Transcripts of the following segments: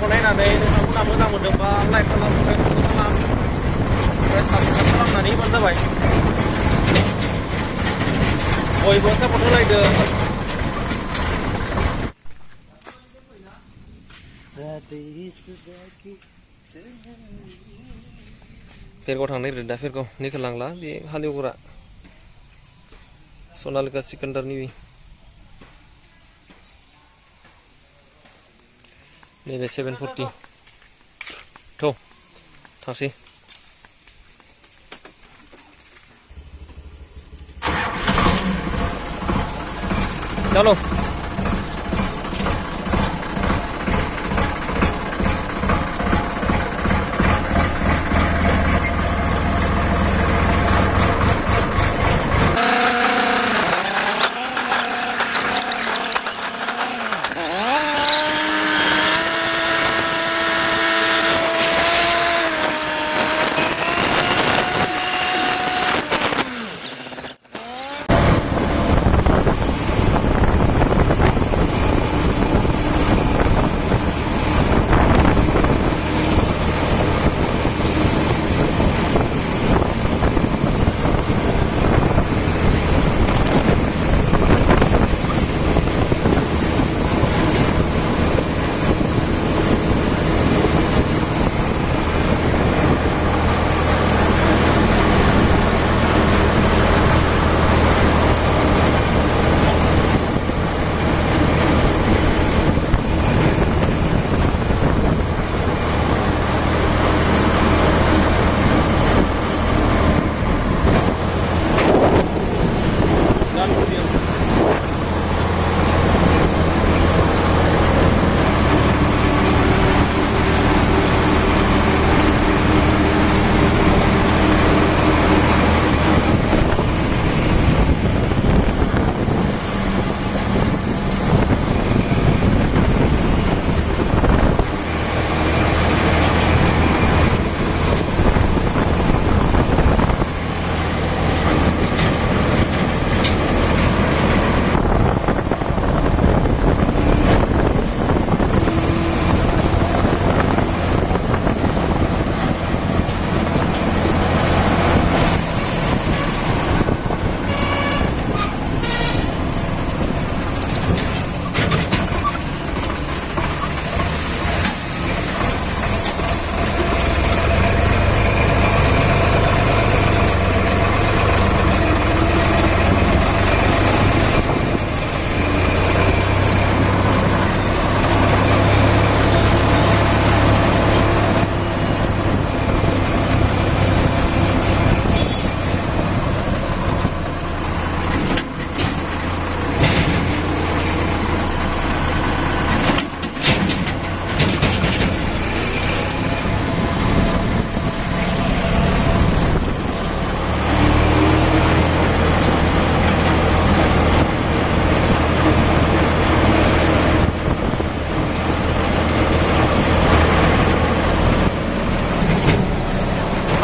भिडिअखौ नायनानै नोंथांमोना मोजां मोनदोंबा लाइक खालाम, कमेन्ट खालाम, ओमफ्राय साबसक्राइब खालामनानै होबानो जाबाय। बयबो सापर्ट होलायदो। फेरगाव थांनो नागिरदों दा, फेरगाव निखौ लांला बे हालेवग्रा सनालिका सिकान्डारनि नैबे 740 थ' थांसै। चलो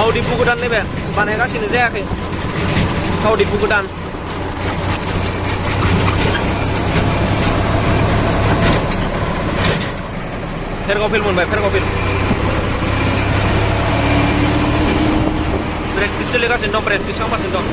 थाव दिपु गोदान नैबे बानायगासिनो जायाखै, थाव दिपु गोदान। फेरगाव फिल्ड मोनबाय, फेरगाव फिल्ड प्रेक्टिस सोलिगासिनो दं, प्रेक्टिस खालामगासिनो दं।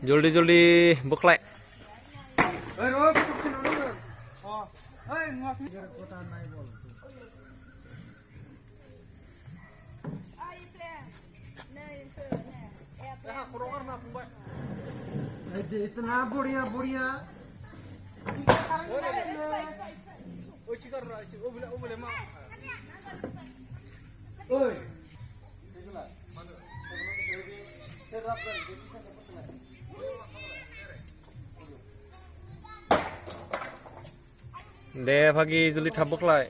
जल्दी जल्दी बोख्लाय। इतना बढ़िया बढ़िया दे भागि जल्दि थाब बोख्लाय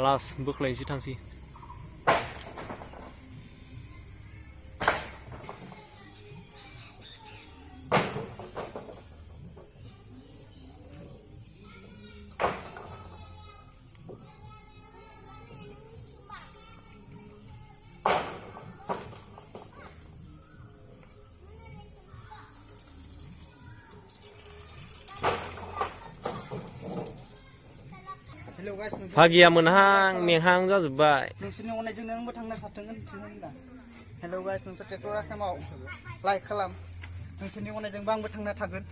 लास बोख्लायनोसै थांसै भागिया मोनहां मेंहां जाजोब्बाय नोंसोरनि अननायजोंनो नोंबो थांनो हाथोंगोन होनदा हेलौ गाइस नोंसोर ट्रेक्टर आसामाव लाइक खालाम नोंसोरनि अननायजोंबो आंबो थांना थागोन